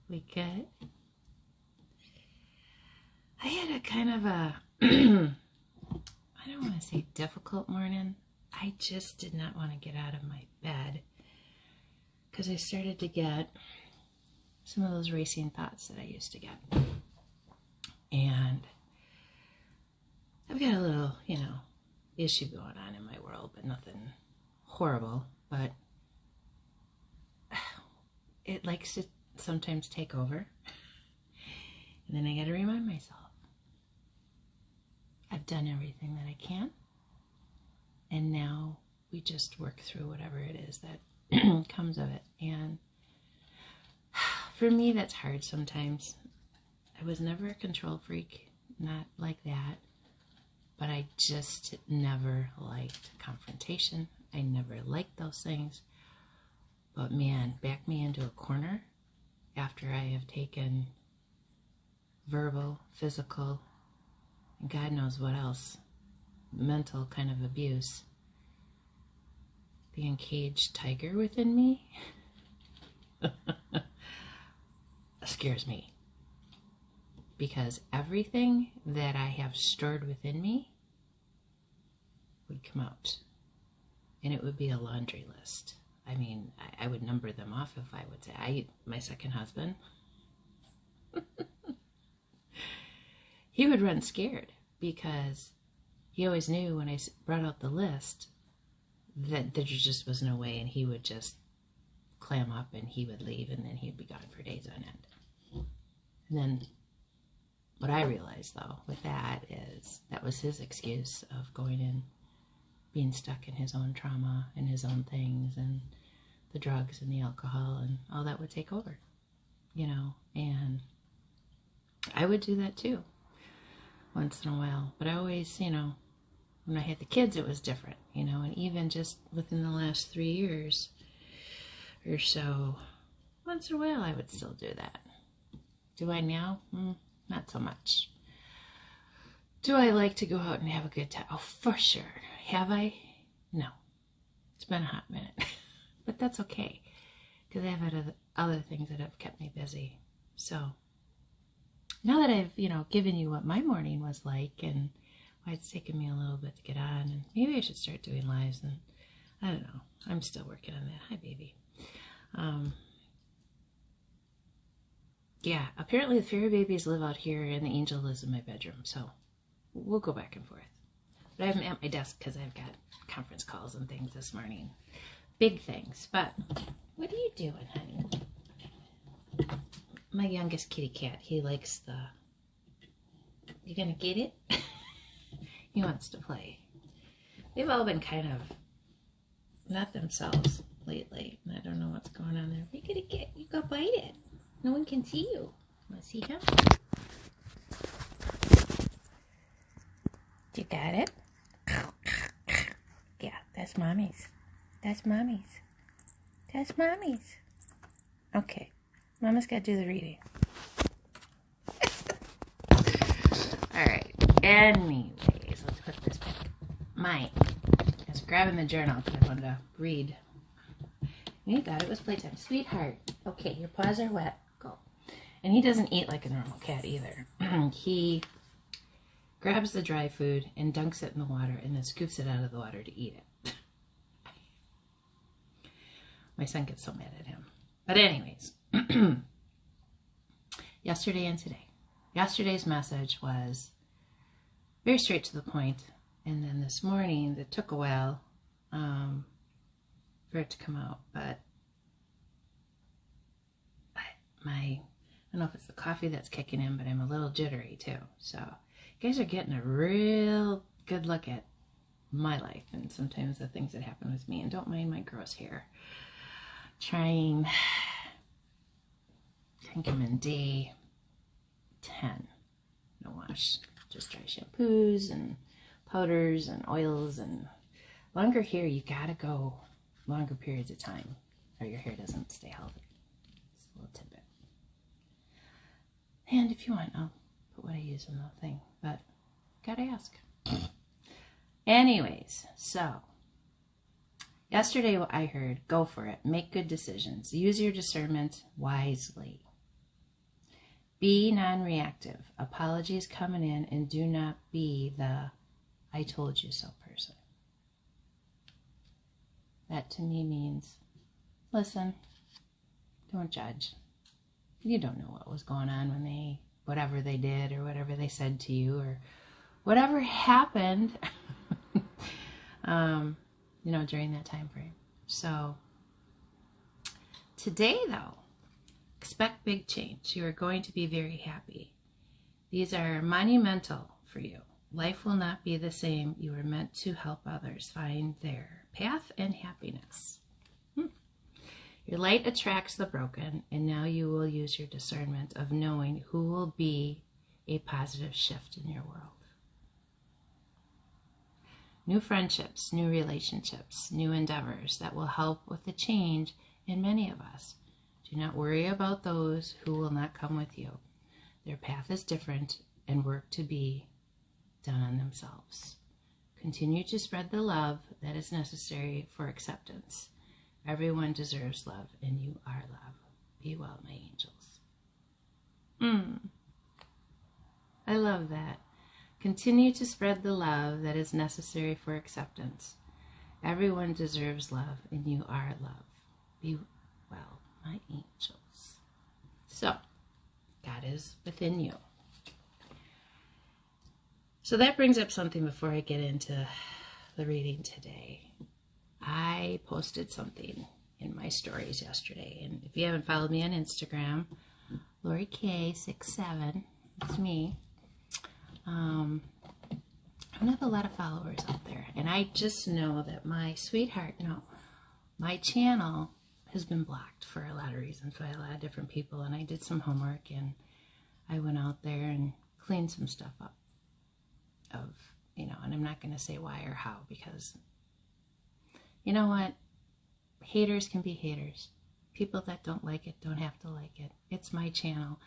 We good? I had a kind of a, I don't want to say difficult morning. I just did not want to get out of my bed because I started to get some of those racing thoughts that I used to get. And I've got a little, issue going on in my world, but nothing horrible. But it likes to sometimes take over. And then I got to remind myself, I've done everything that I can. And now we just work through whatever it is that comes of it. And for me, that's hard sometimes. I was never a control freak, not like that. But I just never liked confrontation. I never liked those things. But man, back me into a corner after I have taken verbal, physical, and God knows what else, mental kind of abuse. The encaged tiger within me scares me. Because everything that I have stored within me would come out. And it would be a laundry list. I mean, I would number them off if I would say, my second husband, he would run scared because he always knew when I brought out the list that there just was no way, and he would just clam up and he would leave, and then he'd be gone for days on end. And then what I realized, though, with that is that was his excuse of going in, being stuck in his own trauma and his own things, and the drugs and the alcohol and all that would take over, and I would do that too once in a while. But I always, when I had the kids, it was different, and even just within the last 3 years or so, once in a while I would still do that. Do I now? Not so much. Do I like to go out and have a good time? Oh, for sure. Have I? No. It's been a hot minute. But that's okay, because I have had other things that have kept me busy. So now that I've, given you what my morning was like, and why it's taken me a little bit to get on, and maybe I should start doing lives, and I don't know. I'm still working on that. Hi, baby. Yeah, apparently the fairy babies live out here and the angel lives in my bedroom, so we'll go back and forth. But I'm at my desk because I've got conference calls and things this morning. Big things. But what are you doing, honey? My youngest kitty cat, he likes the... You gonna get it? He wants to play. They've all been kind of not themselves lately. I don't know what's going on there. You gotta get... You go bite it. No one can see you. Want to see him? You got it? Yeah, that's Mommy's. That's Mommy's. That's Mommy's. Okay. Mama's got to do the reading. Alright. Anyways, let's put this back. Mine. I was grabbing the journal because I wanted to read. You thought it was playtime. Sweetheart. Okay, your paws are wet. Go. And he doesn't eat like a normal cat either. He grabs the dry food and dunks it in the water and then scoops it out of the water to eat it. My son gets so mad at him. But anyways, yesterday and today. Yesterday's message was very straight to the point. And then this morning, it took a while for it to come out. But I don't know if it's the coffee that's kicking in, but I'm a little jittery too. So you guys are getting a real good look at my life and sometimes the things that happen with me. And don't mind my gross hair. Trying, I think I'm in day 10. No wash. Just dry shampoos and powders and oils. And longer hair, you gotta go longer periods of time or your hair doesn't stay healthy. It's a little tidbit. And if you want, I'll put what I use in the thing. But gotta ask. Anyways, so yesterday I heard, go for it. Make good decisions. Use your discernment wisely. Be non-reactive. Apologies coming in, and do not be the I told you so person. That to me means, listen, don't judge. You don't know what was going on when whatever they did or whatever they said to you or whatever happened, during that time frame. So today, though, expect big change. You are going to be very happy. These are monumental for you. Life will not be the same. You are meant to help others find their path and happiness. Your light attracts the broken, and now you will use your discernment of knowing who will be a positive shift in your world. New friendships, new relationships, new endeavors that will help with the change in many of us. Do not worry about those who will not come with you. Their path is different and work to be done on themselves. Continue to spread the love that is necessary for acceptance. Everyone deserves love, and you are love. Be well, my angels. I love that. Continue to spread the love that is necessary for acceptance. Everyone deserves love, and you are love. Be well, my angels. So, God is within you. So that brings up something before I get into the reading today. I posted something in my stories yesterday, and if you haven't followed me on Instagram, Lori K67, it's me. I don't have a lot of followers out there, and I just know that my channel has been blocked for a lot of reasons by a lot of different people, and I did some homework, and I went out there and cleaned some stuff up and I'm not going to say why or how, because you know what? Haters can be haters. People that don't like it don't have to like it. It's my channel.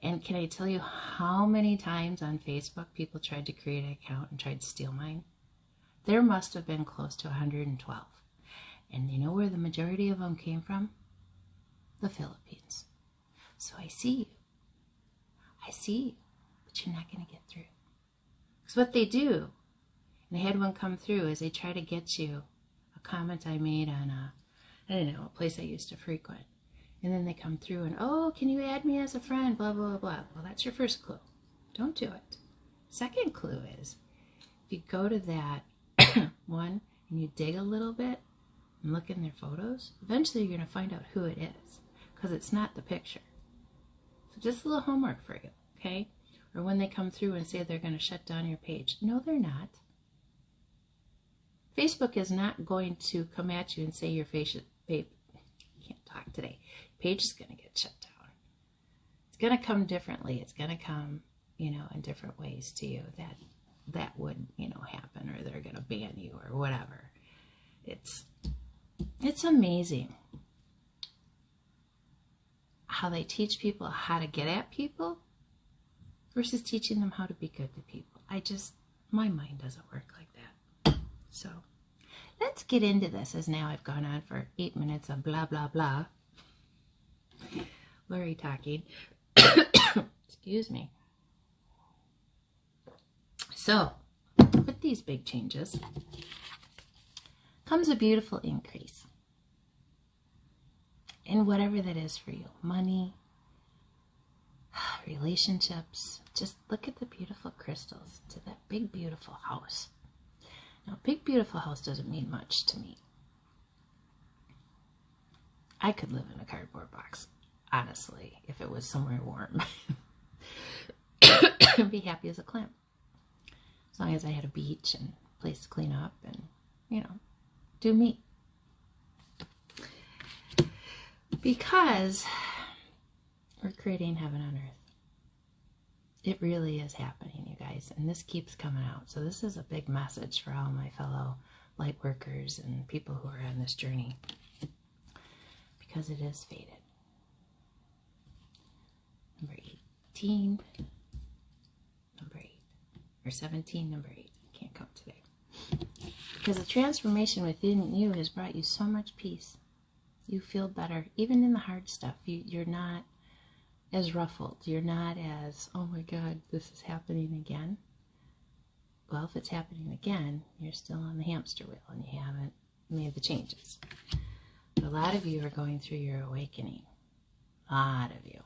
And can I tell you how many times on Facebook people tried to create an account and tried to steal mine? There must have been close to 112. And you know where the majority of them came from? The Philippines. So I see you. But you're not going to get through. Because what they do, and I had one come through, is they try to get you a comment I made on a place I used to frequent. And then they come through and, oh, can you add me as a friend, blah, blah, blah. Well, that's your first clue. Don't do it. Second clue is, if you go to that one and you dig a little bit and look in their photos, eventually you're going to find out who it is, because it's not the picture. So just a little homework for you, okay? Or when they come through and say they're going to shut down your page. No, they're not. Facebook is not going to come at you and say your page is going to get shut down. It's going to come differently. It's going to come, in different ways to you that would, happen, or they're going to ban you or whatever. It's amazing how they teach people how to get at people versus teaching them how to be good to people. My mind doesn't work like that. So let's get into this, as now I've gone on for 8 minutes of blah, blah, blah. Lori talking. Excuse me. So, with these big changes comes a beautiful increase in whatever that is for you. Money, relationships. Just look at the beautiful crystals to that big, beautiful house. Now, big, beautiful house doesn't mean much to me. I could live in a cardboard box, honestly, if it was somewhere warm. I'd be happy as a clam. As long as I had a beach and a place to clean up and, do me. Because we're creating heaven on earth. It really is happening, you guys, and this keeps coming out. So this is a big message for all my fellow light workers and people who are on this journey, because it is fated. Number 18, number 8, or 17, number 8. I can't count today. Because the transformation within you has brought you so much peace. You feel better, even in the hard stuff. You're not as ruffled. You're not as, oh my God, this is happening again. Well, if it's happening again, you're still on the hamster wheel and you haven't made the changes. But a lot of you are going through your awakening. A lot of you.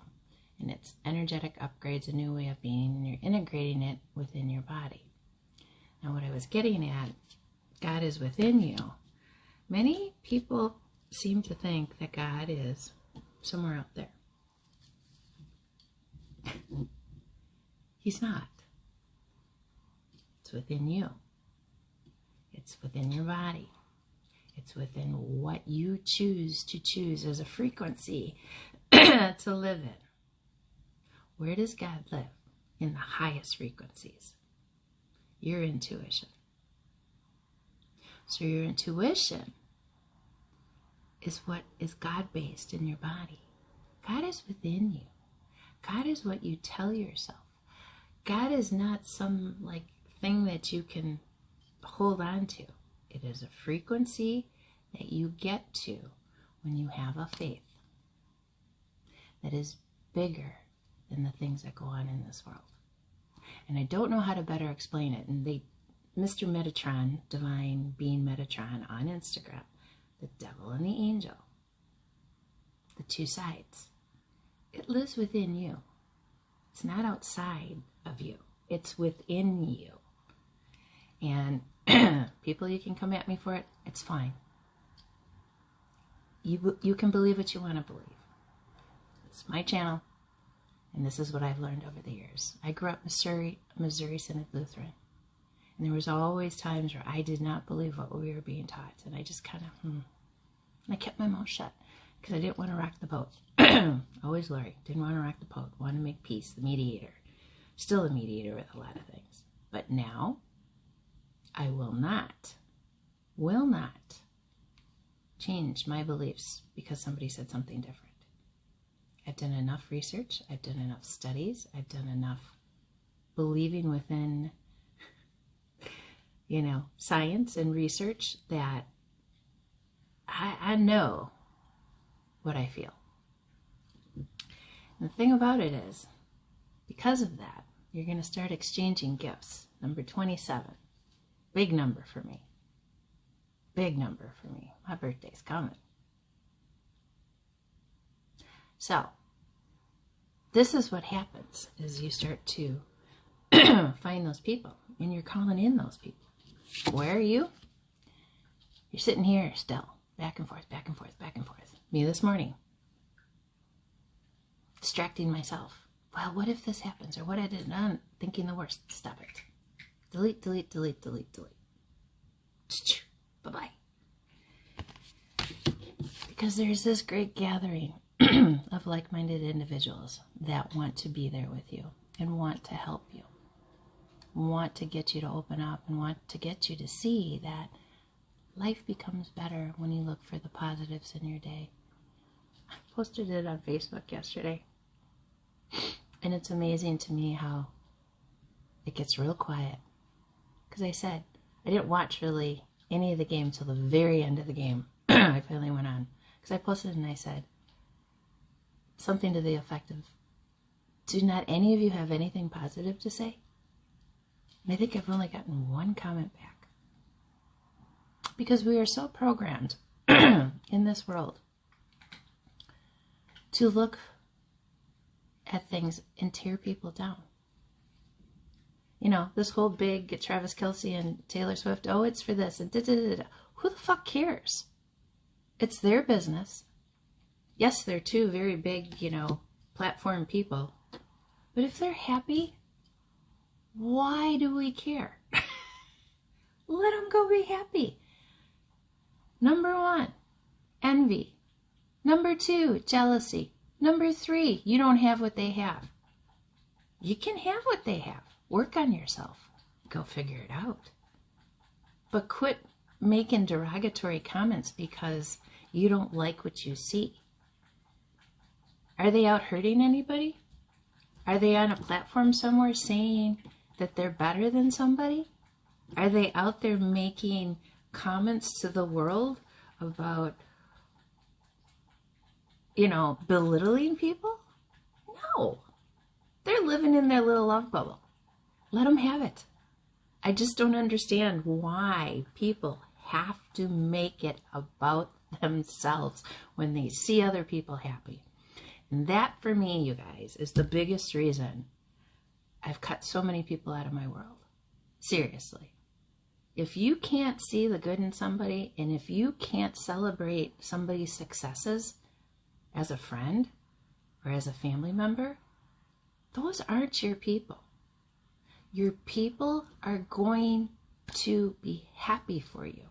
And it's energetic upgrades, a new way of being, and you're integrating it within your body. Now, what I was getting at, God is within you. Many people seem to think that God is somewhere out there. He's not. It's within you. It's within your body. It's within what you choose as a frequency to live in. Where does God live? In the highest frequencies. Your intuition. So your intuition is what is God-based in your body. God is within you. God is what you tell yourself. God is not some thing that you can hold on to. It is a frequency that you get to when you have a faith that is bigger than the things that go on in this world. And I don't know how to better explain it. And Mr. Metatron, Divine Being Metatron on Instagram, the devil and the angel, the two sides. It lives within you. It's not outside of you. It's within you. And people, you can come at me for it. It's fine. You can believe what you want to believe. It's my channel. And this is what I've learned over the years. I grew up Missouri Synod Lutheran. And there was always times where I did not believe what we were being taught. And I just kind of, And I kept my mouth shut because I didn't want to rock the boat. Always Lori. Didn't want to rock the boat. Wanted to make peace, the mediator. Still a mediator with a lot of things. But now, I will not change my beliefs because somebody said something different. I've done enough research. I've done enough studies. I've done enough believing within, science and research that I know what I feel. And the thing about it is, because of that, you're going to start exchanging gifts. Number 27. Big number for me. Big number for me. My birthday's coming. So, this is what happens, is you start to find those people, and you're calling in those people. Where are you? You're sitting here still, back and forth, back and forth, back and forth. Me this morning. Distracting myself. Well, what if this happens? Or what I did? I'm thinking the worst. Stop it. Delete, delete, delete, delete, delete. Bye-bye. Because there's this great gathering of like-minded individuals that want to be there with you and want to help you, want to get you to open up, and want to get you to see that life becomes better when you look for the positives in your day. I posted it on Facebook yesterday, and it's amazing to me how it gets real quiet. Because I said, I didn't watch really any of the game till the very end of the game. I finally went on. Because I posted and I said something to the effect of, do not any of you have anything positive to say? And I think I've only gotten one comment back. Because we are so programmed in this world to look at things and tear people down. This whole big Travis Kelce and Taylor Swift, oh, it's for this, and da-da-da-da. Who the fuck cares? It's their business. Yes, they're two very big, platform people. But if they're happy, why do we care? Let them go be happy. Number 1, envy. Number 2, jealousy. Number 3, you don't have what they have. You can have what they have. Work on yourself. Go figure it out. But quit making derogatory comments because you don't like what you see. Are they out hurting anybody? Are they on a platform somewhere saying that they're better than somebody? Are they out there making comments to the world about, belittling people? No, they're living in their little love bubble. Let them have it. I just don't understand why people have to make it about themselves when they see other people happy. And that, for me, you guys, is the biggest reason I've cut so many people out of my world. Seriously. If you can't see the good in somebody, and if you can't celebrate somebody's successes as a friend or as a family member, those aren't your people. Your people are going to be happy for you.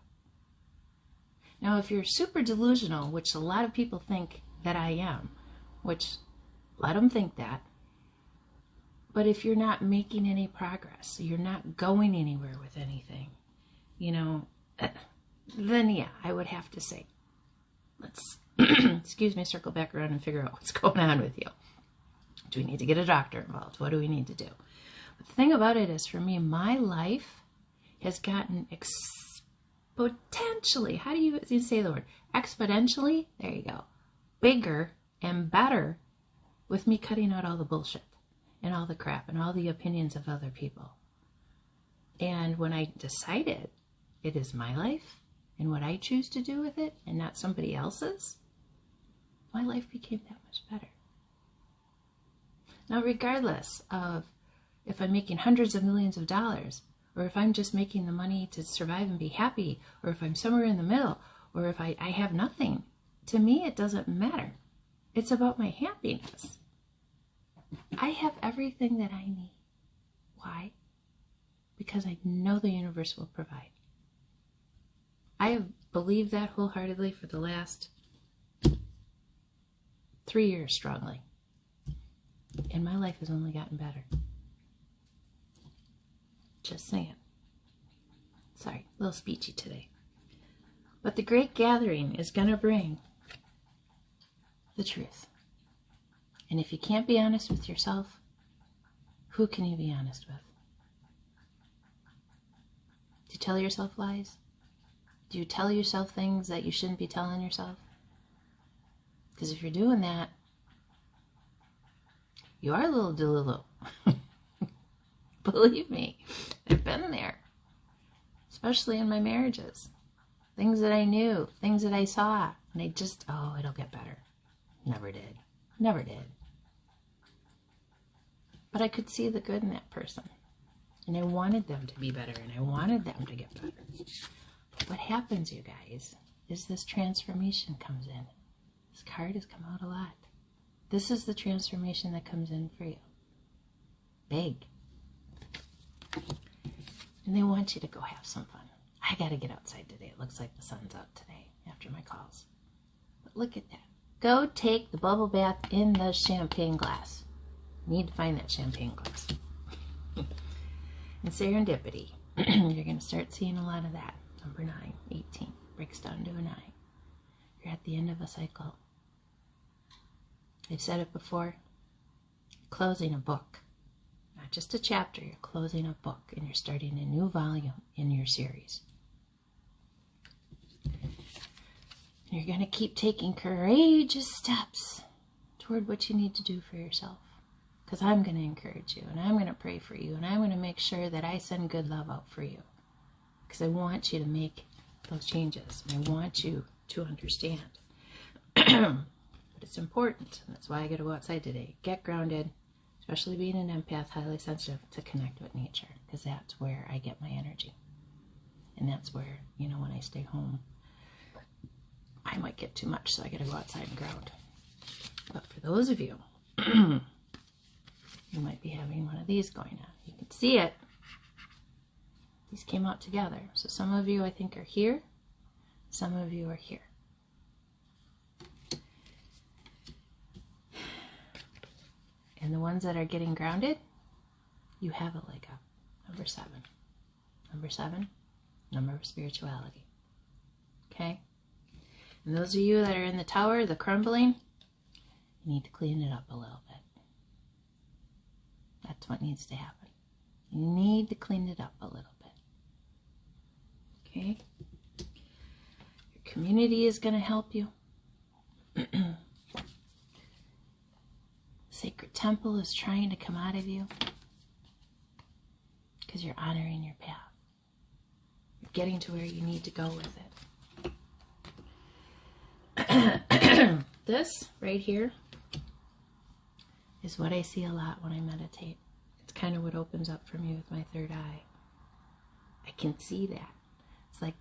Now, if you're super delusional, which a lot of people think that I am, which let them think that, but if you're not making any progress, you're not going anywhere with anything, you know, then yeah, I would have to say, let's, excuse me, circle back around and figure out what's going on with you. Do we need to get a doctor involved? What do we need to do? But the thing about it is, for me, my life has gotten potentially, how do you say the word? Exponentially, there you go, bigger and better with me cutting out all the bullshit and all the crap and all the opinions of other people. And when I decided it is my life and what I choose to do with it and not somebody else's, my life became that much better. Now, regardless of if I'm making hundreds of millions of dollars, or if I'm just making the money to survive and be happy, or if I'm somewhere in the middle, or if I have nothing, to me it doesn't matter. It's about my happiness. I have everything that I need. Why? Because I know the universe will provide. I have believed that wholeheartedly for the last 3 years strongly. And my life has only gotten better. Just saying. Sorry, a little speechy today. But the Great Gathering is going to bring the truth. And if you can't be honest with yourself, who can you be honest with? Do you tell yourself lies? Do you tell yourself things that you shouldn't be telling yourself? Because if you're doing that, you are a little delulu. Believe me, I've been there. Especially in my marriages. Things that I knew, things that I saw, and I just, oh, it'll get better. Never did. Never did. But I could see the good in that person. And I wanted them to be better, and I wanted them to get better. But what happens, you guys, is this transformation comes in. This card has come out a lot. This is the transformation that comes in for you. Big. And they want you to go have some fun. I got to get outside today. It looks like the sun's out today after my calls. But look at that. Go take the bubble bath in the champagne glass. Need to find that champagne glass. And serendipity. You're going to start seeing a lot of that. Number 9, 18. Breaks down to a 9. You're at the end of a cycle. I've said it before. Closing a book. Not just a chapter. You're closing a book. And you're starting a new volume in your series. You're going to keep taking courageous steps toward what you need to do for yourself. Because I'm going to encourage you, and I'm going to pray for you, and I'm going to make sure that I send good love out for you. Because I want you to make those changes. And I want you to understand. But it's important, and that's why I got to go outside today. Get grounded, especially being an empath, highly sensitive, to connect with nature. Because that's where I get my energy. And that's where, you know, when I stay home, I might get too much, so I got to go outside and ground. But for those of you, you might be having one of these going on. You can see it. These came out together. So some of you, I think, are here. Some of you are here. And the ones that are getting grounded, you have a leg up. Number 7. Number 7, number of spirituality. Okay? And those of you that are in the tower, the crumbling, you need to clean it up a little bit. That's what needs to happen. You need to clean it up a little bit. Okay? Your community is going to help you. sacred temple is trying to come out of you because you're honoring your path. You're getting to where you need to go with it. This right here is what I see a lot when I meditate. It's kind of what opens up for me with my third eye. I can see that. It's like,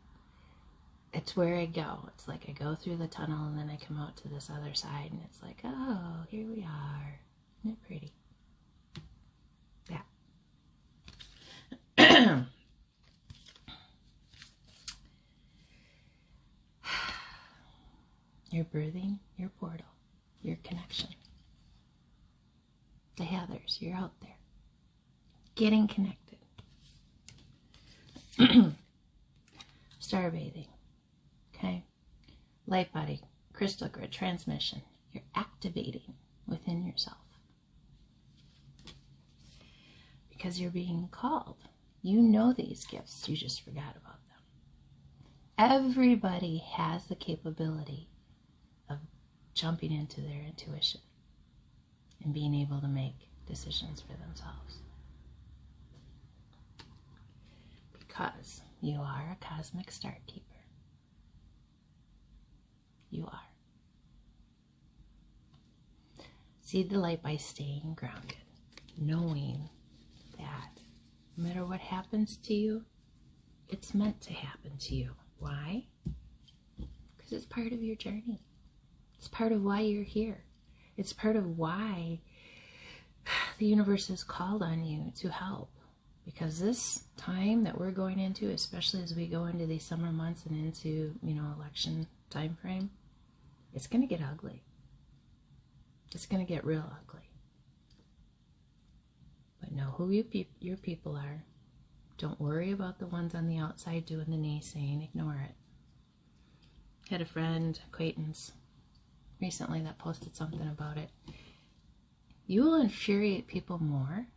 it's where I go. It's like I go through the tunnel and then I come out to this other side and it's like, oh, here we are. Isn't it pretty? Yeah. You're birthing your portal, your connection. The Heathers, you're out there. Getting connected. Star bathing. Okay? Light body, crystal grid, transmission. You're activating within yourself. Because you're being called. You know these gifts, you just forgot about them. Everybody has the capability of jumping into their intuition and being able to make decisions for themselves. Because you are a cosmic star keeper. You are. See the light by staying grounded, knowing that no matter what happens to you, it's meant to happen to you. Why? Because it's part of your journey. It's part of why you're here. It's part of why the universe has called on you to help. Because this time that we're going into, especially as we go into these summer months and into, election time frame, it's going to get ugly. It's going to get real ugly. But know who your people are. Don't worry about the ones on the outside doing the naysaying. Ignore it. Had a friend, acquaintance, recently that posted something about it. You will infuriate people more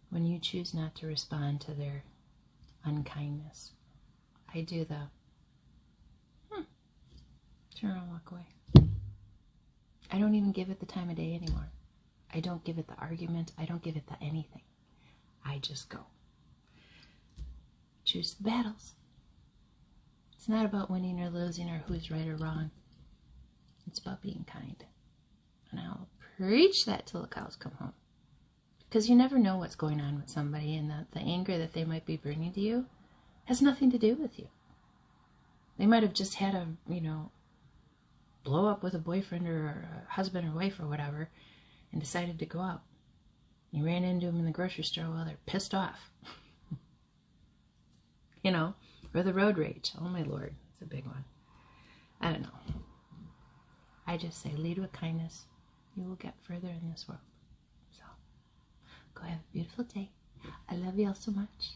when you choose not to respond to their unkindness. I do the turn around, walk away. I don't even give it the time of day anymore. I don't give it the argument. I don't give it the anything. I just go. Choose the battles. It's not about winning or losing or who's right or wrong. It's about being kind. And I'll preach that till the cows come home. Because you never know what's going on with somebody, and the anger that they might be bringing to you has nothing to do with you. They might have just had a, blow up with a boyfriend or a husband or wife or whatever and decided to go out. You ran into them in the grocery store while they're pissed off. Or the road rage. Oh my Lord, it's a big one. I don't know. I just say lead with kindness. You will get further in this world. So, go have a beautiful day. I love you all so much.